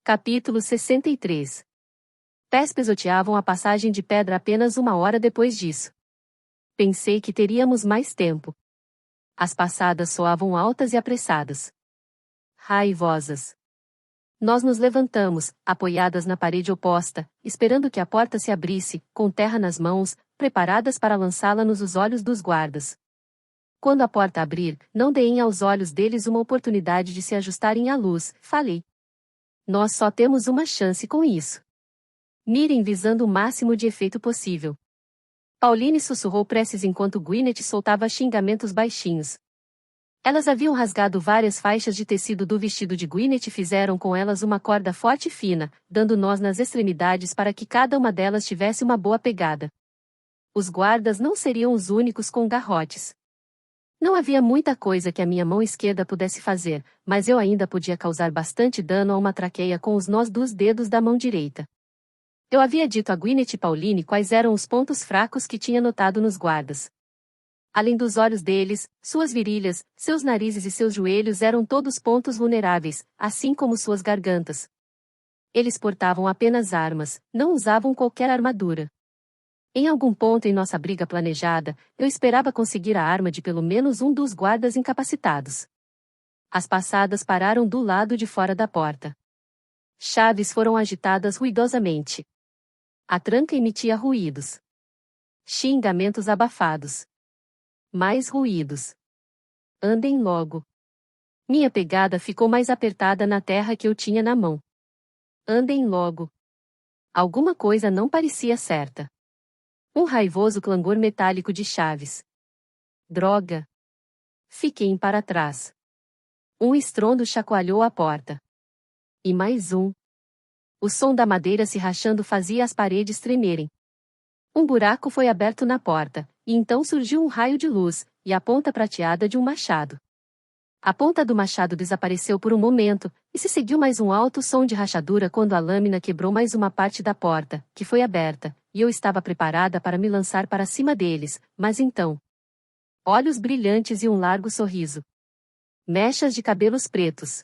Capítulo 63. Pés pesoteavam a passagem de pedra apenas 1 hora depois disso. Pensei que teríamos mais tempo. As passadas soavam altas e apressadas. Raivosas. Nós nos levantamos, apoiadas na parede oposta, esperando que a porta se abrisse, com terra nas mãos, preparadas para lançá-la nos olhos dos guardas. Quando a porta abrir, não deem aos olhos deles uma oportunidade de se ajustarem à luz, falei. Nós só temos uma chance com isso. Mirem visando o máximo de efeito possível. Pauline sussurrou preces enquanto Gwyneth soltava xingamentos baixinhos. Elas haviam rasgado várias faixas de tecido do vestido de Gwyneth e fizeram com elas uma corda forte e fina, dando nós nas extremidades para que cada uma delas tivesse uma boa pegada. Os guardas não seriam os únicos com garrotes. Não havia muita coisa que a minha mão esquerda pudesse fazer, mas eu ainda podia causar bastante dano a uma traqueia com os nós dos dedos da mão direita. Eu havia dito a Gwyneth e Pauline quais eram os pontos fracos que tinha notado nos guardas. Além dos olhos deles, suas virilhas, seus narizes e seus joelhos eram todos pontos vulneráveis, assim como suas gargantas. Eles portavam apenas armas, não usavam qualquer armadura. Em algum ponto em nossa briga planejada, eu esperava conseguir a arma de pelo menos um dos guardas incapacitados. As passadas pararam do lado de fora da porta. Chaves foram agitadas ruidosamente. A tranca emitia ruídos. Xingamentos abafados. Mais ruídos. Andem logo. Minha pegada ficou mais apertada na terra que eu tinha na mão. Andem logo. Alguma coisa não parecia certa. Um raivoso clangor metálico de chaves. Droga! Fiquei para trás. Um estrondo chacoalhou a porta. E mais um. O som da madeira se rachando fazia as paredes tremerem. Um buraco foi aberto na porta, e então surgiu um raio de luz, e a ponta prateada de um machado. A ponta do machado desapareceu por um momento, e se seguiu mais um alto som de rachadura quando a lâmina quebrou mais uma parte da porta, que foi aberta, e eu estava preparada para me lançar para cima deles, mas então... Olhos brilhantes e um largo sorriso. Mechas de cabelos pretos.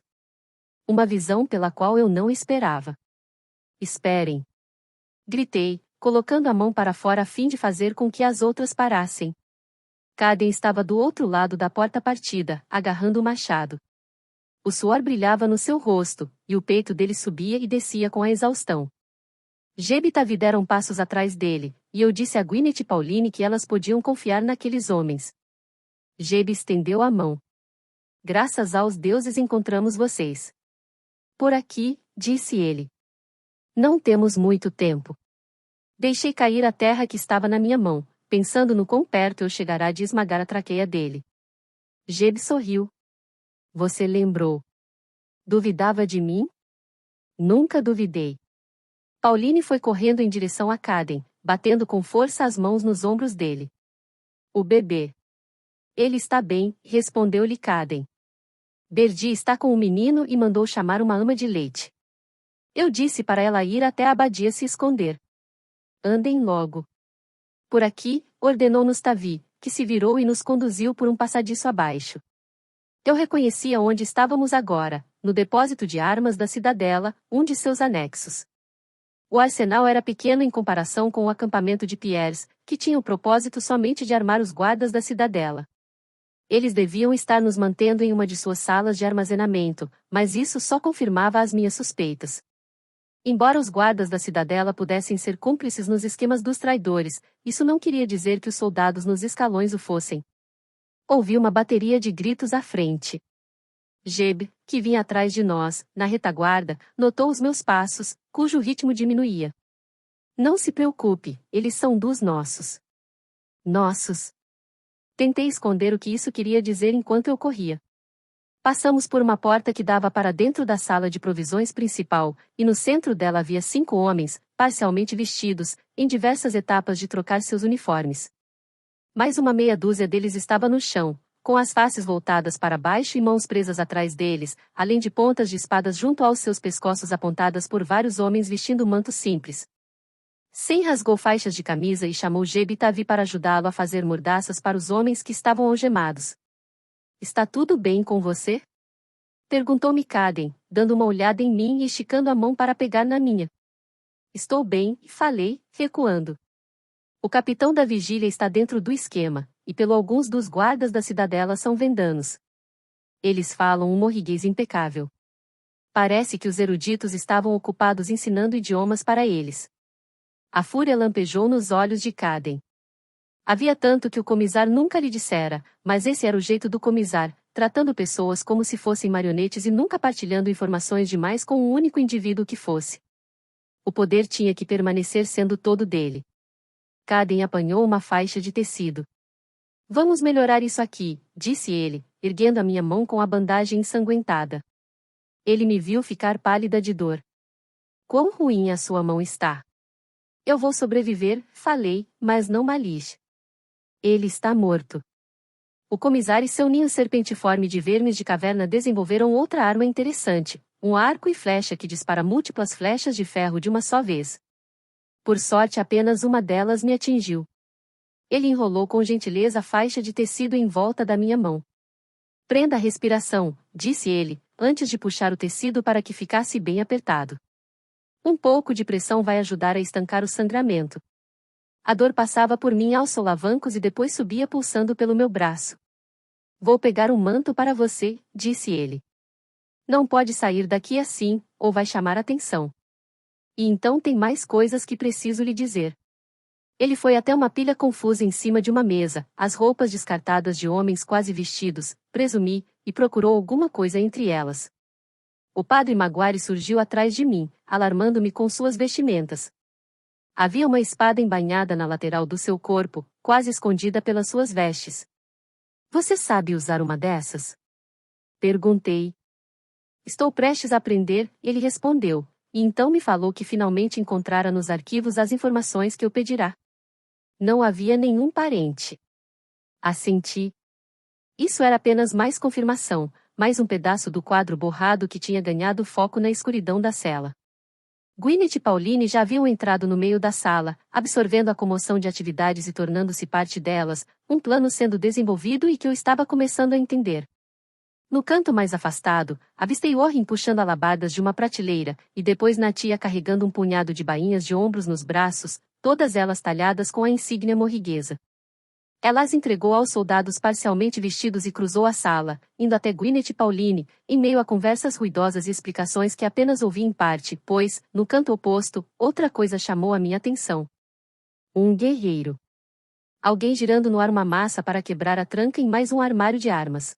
Uma visão pela qual eu não esperava. Esperem! Gritei, colocando a mão para fora a fim de fazer com que as outras parassem. Caden estava do outro lado da porta partida, agarrando o machado. O suor brilhava no seu rosto, e o peito dele subia e descia com a exaustão. Jeb e Tavi deram passos atrás dele, e eu disse a Gwyneth e Pauline que elas podiam confiar naqueles homens. Jeb estendeu a mão. Graças aos deuses encontramos vocês. Por aqui, disse ele. Não temos muito tempo. Deixei cair a terra que estava na minha mão, pensando no quão perto eu chegará de esmagar a traqueia dele. Jeb sorriu. Você lembrou. Duvidava de mim? Nunca duvidei. Pauline foi correndo em direção a Caden, batendo com força as mãos nos ombros dele. O bebê. Ele está bem, respondeu-lhe Caden. Berdi está com o menino e mandou chamar uma ama de leite. Eu disse para ela ir até a abadia se esconder. Andem logo. Por aqui, ordenou-nos Tavi, que se virou e nos conduziu por um passadiço abaixo. Eu reconhecia onde estávamos agora, no depósito de armas da cidadela, um de seus anexos. O arsenal era pequeno em comparação com o acampamento de Pierres, que tinha o propósito somente de armar os guardas da cidadela. Eles deviam estar nos mantendo em uma de suas salas de armazenamento, mas isso só confirmava as minhas suspeitas. Embora os guardas da cidadela pudessem ser cúmplices nos esquemas dos traidores, isso não queria dizer que os soldados nos escalões o fossem. Ouvi uma bateria de gritos à frente. Jeb, que vinha atrás de nós, na retaguarda, notou os meus passos, cujo ritmo diminuía. Não se preocupe, eles são dos nossos. Nossos. Tentei esconder o que isso queria dizer enquanto eu corria. Passamos por uma porta que dava para dentro da sala de provisões principal, e no centro dela havia 5 homens, parcialmente vestidos, em diversas etapas de trocar seus uniformes. Mais uma meia dúzia deles estava no chão, com as faces voltadas para baixo e mãos presas atrás deles, além de pontas de espadas junto aos seus pescoços apontadas por vários homens vestindo mantos simples. Sem rasgou faixas de camisa e chamou Jeb e Tavi para ajudá-lo a fazer mordaças para os homens que estavam algemados. Está tudo bem com você? Perguntou-me Caden, dando uma olhada em mim e esticando a mão para pegar na minha. Estou bem, falei, recuando. O capitão da vigília está dentro do esquema, e pelo alguns dos guardas da cidadela são vendanos. Eles falam um morriguês impecável. Parece que os eruditos estavam ocupados ensinando idiomas para eles. A fúria lampejou nos olhos de Caden. Havia tanto que o comisar nunca lhe dissera, mas esse era o jeito do comisar, tratando pessoas como se fossem marionetes e nunca partilhando informações demais com um único indivíduo que fosse. O poder tinha que permanecer sendo todo dele. Caden apanhou uma faixa de tecido. Vamos melhorar isso aqui, disse ele, erguendo a minha mão com a bandagem ensanguentada. Ele me viu ficar pálida de dor. Quão ruim a sua mão está. Eu vou sobreviver, falei, mas não Malish. Ele está morto. O comissário e seu ninho serpentiforme de vermes de caverna desenvolveram outra arma interessante, um arco e flecha que dispara múltiplas flechas de ferro de uma só vez. Por sorte apenas uma delas me atingiu. Ele enrolou com gentileza a faixa de tecido em volta da minha mão. Prenda a respiração, disse ele, antes de puxar o tecido para que ficasse bem apertado. Um pouco de pressão vai ajudar a estancar o sangramento. A dor passava por mim aos solavancos e depois subia pulsando pelo meu braço. Vou pegar um manto para você, disse ele. Não pode sair daqui assim, ou vai chamar atenção. E então tem mais coisas que preciso lhe dizer. Ele foi até uma pilha confusa em cima de uma mesa, as roupas descartadas de homens quase vestidos, presumi, e procurou alguma coisa entre elas. O padre Maguire surgiu atrás de mim, alarmando-me com suas vestimentas. Havia uma espada embainhada na lateral do seu corpo, quase escondida pelas suas vestes. Você sabe usar uma dessas? Perguntei. Estou prestes a aprender, ele respondeu, e então me falou que finalmente encontrara nos arquivos as informações que eu pedirá. Não havia nenhum parente. Assenti. Isso era apenas mais confirmação, mais um pedaço do quadro borrado que tinha ganhado foco na escuridão da cela. Gwyneth e Pauline já haviam entrado no meio da sala, absorvendo a comoção de atividades e tornando-se parte delas, um plano sendo desenvolvido e que eu estava começando a entender. No canto mais afastado, avistei Orrin puxando alabardas de uma prateleira, e depois Natia carregando um punhado de bainhas de ombros nos braços, todas elas talhadas com a insígnia morriguesa. Ela as entregou aos soldados parcialmente vestidos e cruzou a sala, indo até Gwyneth e Pauline, em meio a conversas ruidosas e explicações que apenas ouvi em parte, pois, no canto oposto, outra coisa chamou a minha atenção. Um guerreiro. Alguém girando no ar uma massa para quebrar a tranca em mais um armário de armas.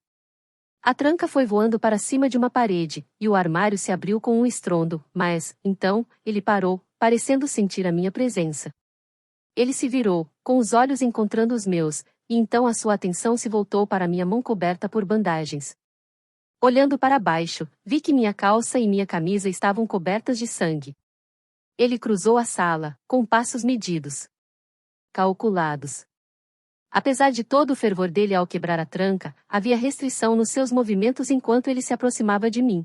A tranca foi voando para cima de uma parede, e o armário se abriu com um estrondo, mas, então, ele parou, parecendo sentir a minha presença. Ele se virou, com os olhos encontrando os meus, e então a sua atenção se voltou para minha mão coberta por bandagens. Olhando para baixo, vi que minha calça e minha camisa estavam cobertas de sangue. Ele cruzou a sala, com passos medidos. Calculados. Apesar de todo o fervor dele ao quebrar a tranca, havia restrição nos seus movimentos enquanto ele se aproximava de mim.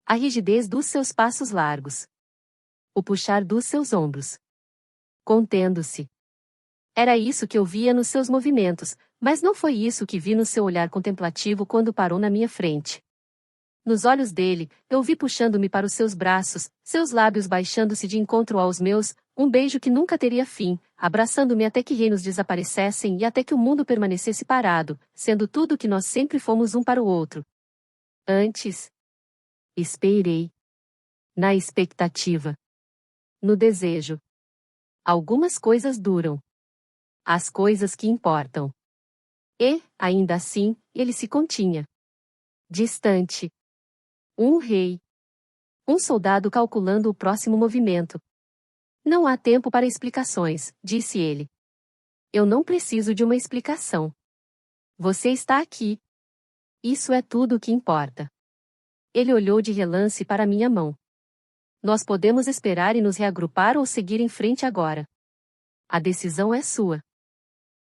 A rigidez dos seus passos largos. O puxar dos seus ombros. Contendo-se. Era isso que eu via nos seus movimentos, mas não foi isso que vi no seu olhar contemplativo quando parou na minha frente. Nos olhos dele, eu vi puxando-me para os seus braços, seus lábios baixando-se de encontro aos meus, um beijo que nunca teria fim, abraçando-me até que reinos desaparecessem e até que o mundo permanecesse parado, sendo tudo que nós sempre fomos um para o outro. Antes. Esperei. Na expectativa. No desejo. Algumas coisas duram. As coisas que importam. E, ainda assim, ele se continha. Distante. Um rei. Um soldado calculando o próximo movimento. Não há tempo para explicações, disse ele. Eu não preciso de uma explicação. Você está aqui. Isso é tudo o que importa. Ele olhou de relance para minha mão. Nós podemos esperar e nos reagrupar ou seguir em frente agora. A decisão é sua.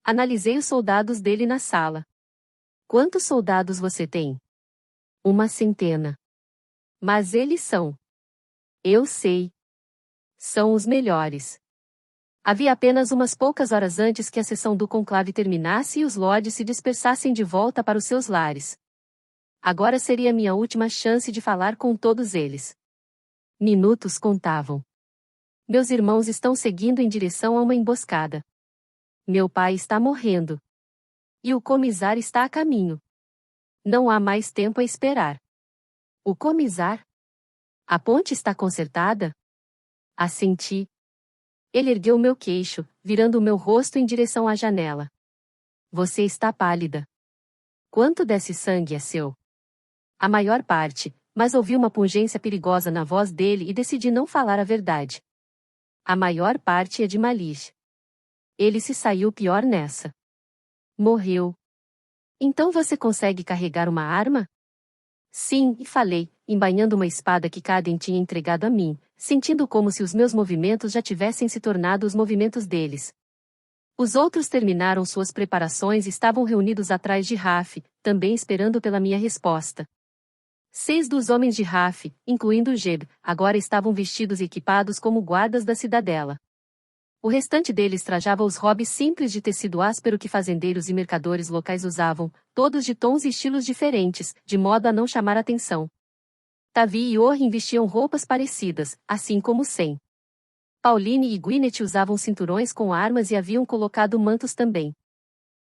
Analisei os soldados dele na sala. Quantos soldados você tem? 100. Mas eles são. Eu sei. São os melhores. Havia apenas umas poucas horas antes que a sessão do conclave terminasse e os lordes se dispersassem de volta para os seus lares. Agora seria minha última chance de falar com todos eles. Minutos contavam. Meus irmãos estão seguindo em direção a uma emboscada. Meu pai está morrendo. E o comissário está a caminho. Não há mais tempo a esperar. O comissário? A ponte está consertada? Assenti. Ele ergueu meu queixo, virando o meu rosto em direção à janela. Você está pálida. Quanto desse sangue é seu? A maior parte, mas ouvi uma pungência perigosa na voz dele e decidi não falar a verdade. A maior parte é de Malish. Ele se saiu pior nessa. Morreu. Então você consegue carregar uma arma? Sim, e falei, embainhando uma espada que Caden tinha entregado a mim, sentindo como se os meus movimentos já tivessem se tornado os movimentos deles. Os outros terminaram suas preparações e estavam reunidos atrás de Raf, também esperando pela minha resposta. 6 dos homens de Raf, incluindo Jeb, agora estavam vestidos e equipados como guardas da cidadela. O restante deles trajava os robes simples de tecido áspero que fazendeiros e mercadores locais usavam, todos de tons e estilos diferentes, de modo a não chamar atenção. Tavi e Orin vestiam roupas parecidas, assim como Sem. Pauline e Gwyneth usavam cinturões com armas e haviam colocado mantos também.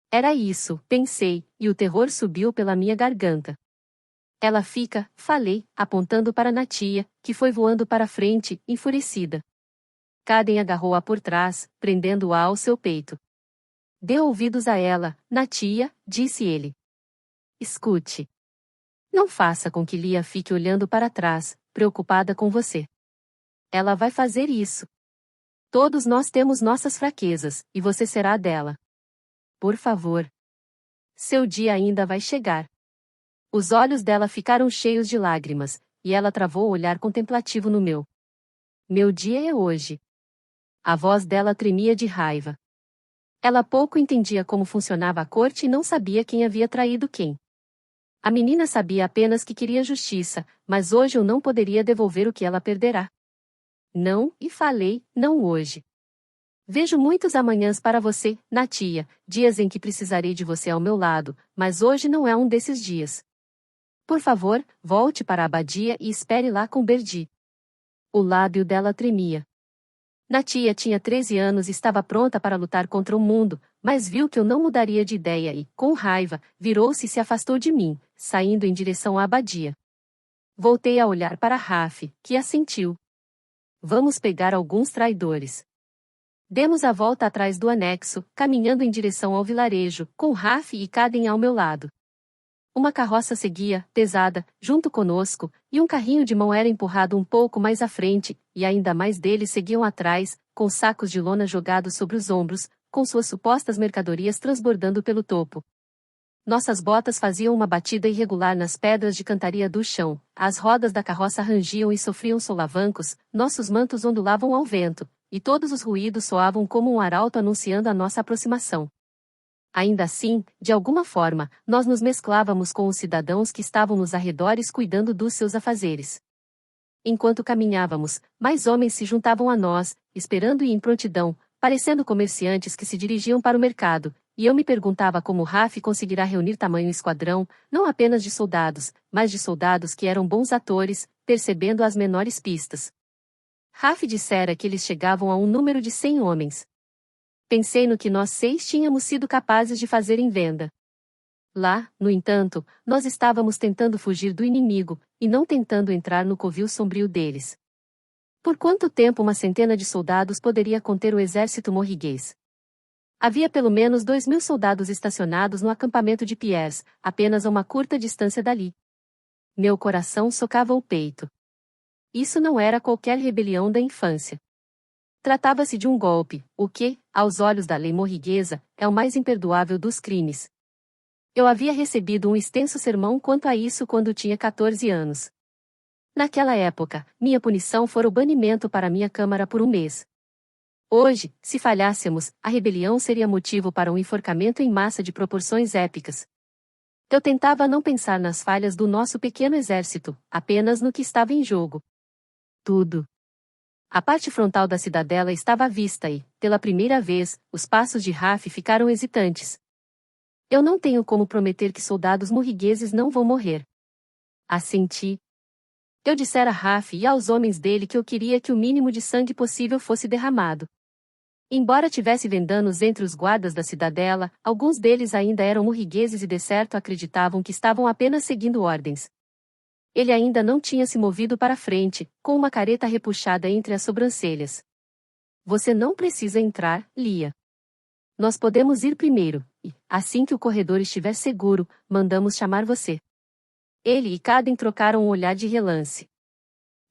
Era isso, pensei, e o terror subiu pela minha garganta. Ela fica, falei, apontando para Natia, que foi voando para frente, enfurecida. Caden agarrou-a por trás, prendendo-a ao seu peito. Dê ouvidos a ela, Natia, disse ele. Escute. Não faça com que Lia fique olhando para trás, preocupada com você. Ela vai fazer isso. Todos nós temos nossas fraquezas, e você será a dela. Por favor. Seu dia ainda vai chegar. Os olhos dela ficaram cheios de lágrimas, e ela travou o olhar contemplativo no meu. Meu dia é hoje. A voz dela tremia de raiva. Ela pouco entendia como funcionava a corte e não sabia quem havia traído quem. A menina sabia apenas que queria justiça, mas hoje eu não poderia devolver o que ela perderá. Não, e falei, não hoje. Vejo muitos amanhãs para você, Natia, dias em que precisarei de você ao meu lado, mas hoje não é um desses dias. Por favor, volte para a abadia e espere lá com Berdi. O lábio dela tremia. Natia tinha 13 anos e estava pronta para lutar contra o mundo, mas viu que eu não mudaria de ideia e, com raiva, virou-se e se afastou de mim, saindo em direção à abadia. Voltei a olhar para Raf, que assentiu. Vamos pegar alguns traidores. Demos a volta atrás do anexo, caminhando em direção ao vilarejo, com Raf e Caden ao meu lado. Uma carroça seguia, pesada, junto conosco, e um carrinho de mão era empurrado um pouco mais à frente, e ainda mais deles seguiam atrás, com sacos de lona jogados sobre os ombros, com suas supostas mercadorias transbordando pelo topo. Nossas botas faziam uma batida irregular nas pedras de cantaria do chão, as rodas da carroça rangiam e sofriam solavancos, nossos mantos ondulavam ao vento, e todos os ruídos soavam como um arauto anunciando a nossa aproximação. Ainda assim, de alguma forma, nós nos mesclávamos com os cidadãos que estavam nos arredores cuidando dos seus afazeres. Enquanto caminhávamos, mais homens se juntavam a nós, esperando e em prontidão, parecendo comerciantes que se dirigiam para o mercado, e eu me perguntava como Raf conseguirá reunir tamanho esquadrão, não apenas de soldados, mas de soldados que eram bons atores, percebendo as menores pistas. Raf dissera que eles chegavam a um número de 100 homens. Pensei no que nós 6 tínhamos sido capazes de fazer em venda. Lá, no entanto, nós estávamos tentando fugir do inimigo, e não tentando entrar no covil sombrio deles. Por quanto tempo uma centena de soldados poderia conter o exército morriguês? Havia pelo menos 2.000 soldados estacionados no acampamento de Pierres, apenas a uma curta distância dali. Meu coração socava o peito. Isso não era qualquer rebelião da infância. Tratava-se de um golpe, o que, aos olhos da lei morriguesa, é o mais imperdoável dos crimes. Eu havia recebido um extenso sermão quanto a isso quando tinha 14 anos. Naquela época, minha punição fora o banimento para minha câmara por um mês. Hoje, se falhássemos, a rebelião seria motivo para um enforcamento em massa de proporções épicas. Eu tentava não pensar nas falhas do nosso pequeno exército, apenas no que estava em jogo. Tudo. A parte frontal da cidadela estava à vista e, pela primeira vez, os passos de Raf ficaram hesitantes. Eu não tenho como prometer que soldados morrigueses não vão morrer. Assenti. Eu dissera a Raf e aos homens dele que eu queria que o mínimo de sangue possível fosse derramado. Embora tivesse vendanos entre os guardas da cidadela, alguns deles ainda eram murrigueses e de certo acreditavam que estavam apenas seguindo ordens. Ele ainda não tinha se movido para frente, com uma careta repuxada entre as sobrancelhas. Você não precisa entrar, Lia. Nós podemos ir primeiro, e, assim que o corredor estiver seguro, mandamos chamar você. Ele e Caden trocaram um olhar de relance.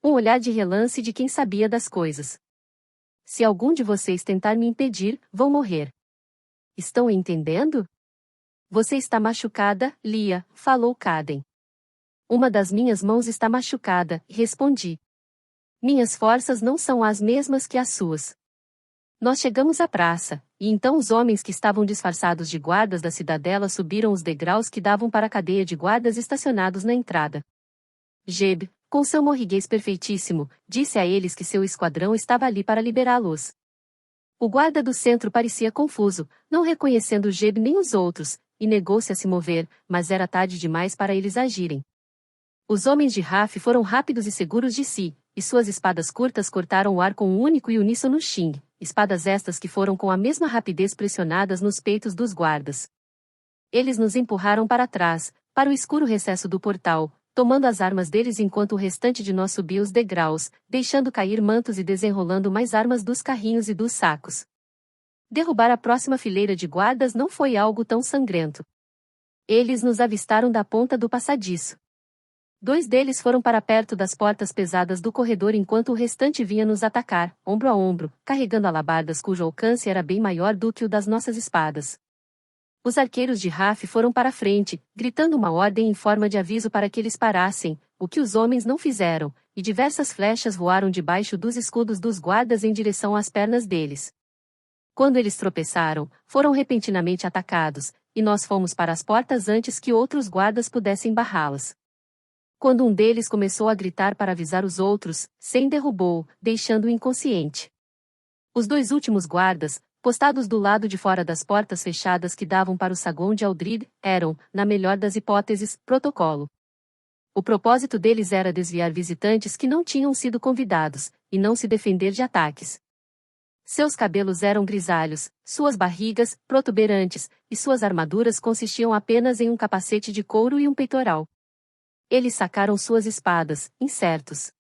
Um olhar de relance de quem sabia das coisas. Se algum de vocês tentar me impedir, vão morrer. Estão entendendo? Você está machucada, Lia, falou Caden. Uma das minhas mãos está machucada, respondi. Minhas forças não são as mesmas que as suas. Nós chegamos à praça, e então os homens que estavam disfarçados de guardas da cidadela subiram os degraus que davam para a cadeia de guardas estacionados na entrada. Jeb, com seu morriguês perfeitíssimo, disse a eles que seu esquadrão estava ali para liberá-los. O guarda do centro parecia confuso, não reconhecendo Jeb nem os outros, e negou-se a se mover, mas era tarde demais para eles agirem. Os homens de Raf foram rápidos e seguros de si, e suas espadas curtas cortaram o ar com um único e uníssono xing, espadas estas que foram com a mesma rapidez pressionadas nos peitos dos guardas. Eles nos empurraram para trás, para o escuro recesso do portal, tomando as armas deles enquanto o restante de nós subia os degraus, deixando cair mantos e desenrolando mais armas dos carrinhos e dos sacos. Derrubar a próxima fileira de guardas não foi algo tão sangrento. Eles nos avistaram da ponta do passadiço. 2 deles foram para perto das portas pesadas do corredor enquanto o restante vinha nos atacar, ombro a ombro, carregando alabardas cujo alcance era bem maior do que o das nossas espadas. Os arqueiros de Raf foram para frente, gritando uma ordem em forma de aviso para que eles parassem, o que os homens não fizeram, e diversas flechas voaram debaixo dos escudos dos guardas em direção às pernas deles. Quando eles tropeçaram, foram repentinamente atacados, e nós fomos para as portas antes que outros guardas pudessem barrá-las. Quando um deles começou a gritar para avisar os outros, Sem derrubou, deixando-o inconsciente. Os 2 últimos guardas, postados do lado de fora das portas fechadas que davam para o saguão de Aldrid, eram, na melhor das hipóteses, protocolo. O propósito deles era desviar visitantes que não tinham sido convidados, e não se defender de ataques. Seus cabelos eram grisalhos, suas barrigas, protuberantes, e suas armaduras consistiam apenas em um capacete de couro e um peitoral. Eles sacaram suas espadas, incertos.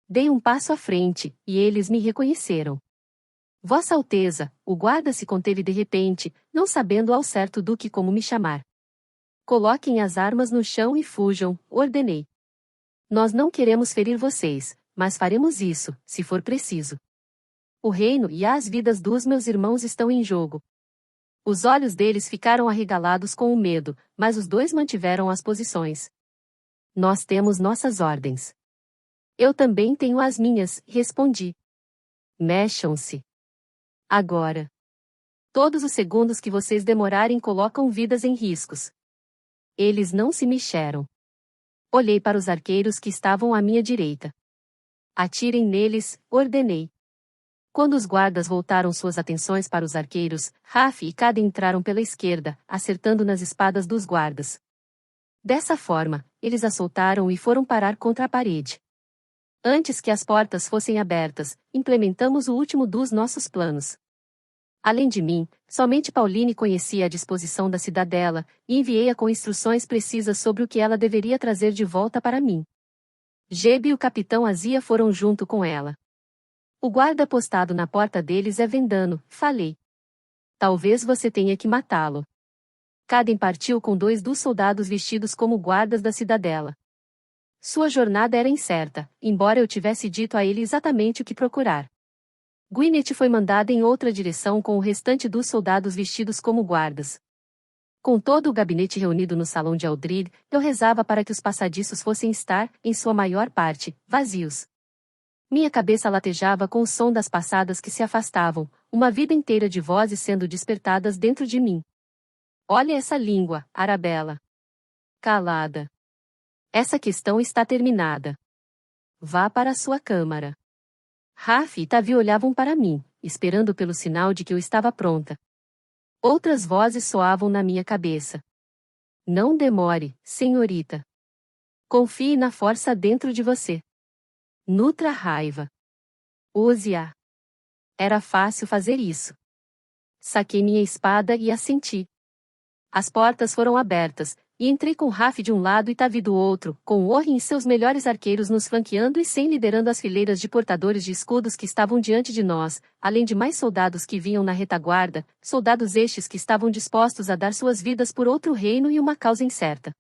Dei um passo à frente, e eles me reconheceram. Vossa Alteza, o guarda se conteve de repente, não sabendo ao certo do que como me chamar. Coloquem as armas no chão e fujam, ordenei. Nós não queremos ferir vocês, mas faremos isso, se for preciso. O reino e as vidas dos meus irmãos estão em jogo. Os olhos deles ficaram arregalados com o medo, mas os 2 mantiveram as posições. Nós temos nossas ordens. Eu também tenho as minhas, respondi. Mexam-se. Agora. Todos os segundos que vocês demorarem colocam vidas em riscos. Eles não se mexeram. Olhei para os arqueiros que estavam à minha direita. Atirem neles, ordenei. Quando os guardas voltaram suas atenções para os arqueiros, Raf e Caden entraram pela esquerda, acertando nas espadas dos guardas. Dessa forma, eles a soltaram e foram parar contra a parede. Antes que as portas fossem abertas, implementamos o último dos nossos planos. Além de mim, somente Pauline conhecia a disposição da cidadela, e enviei-a com instruções precisas sobre o que ela deveria trazer de volta para mim. Jeb e o capitão Azia foram junto com ela. O guarda postado na porta deles é Vendano, falei. Talvez você tenha que matá-lo. Caden partiu com 2 dos soldados vestidos como guardas da cidadela. Sua jornada era incerta, embora eu tivesse dito a ele exatamente o que procurar. Gwyneth foi mandada em outra direção com o restante dos soldados vestidos como guardas. Com todo o gabinete reunido no salão de Aldrid, eu rezava para que os passadiços fossem estar, em sua maior parte, vazios. Minha cabeça latejava com o som das passadas que se afastavam, uma vida inteira de vozes sendo despertadas dentro de mim. Olha essa língua, Arabella. Calada. Essa questão está terminada. Vá para a sua câmara. Raf e Tavi olhavam para mim, esperando pelo sinal de que eu estava pronta. Outras vozes soavam na minha cabeça. Não demore, senhorita. Confie na força dentro de você. Nutra a raiva. Use-a. Era fácil fazer isso. Saquei minha espada e assenti. As portas foram abertas, e entrei com Raf de um lado e Tavi do outro, com Orrin e seus melhores arqueiros nos flanqueando e Sem liderando as fileiras de portadores de escudos que estavam diante de nós, além de mais soldados que vinham na retaguarda, soldados estes que estavam dispostos a dar suas vidas por outro reino e uma causa incerta.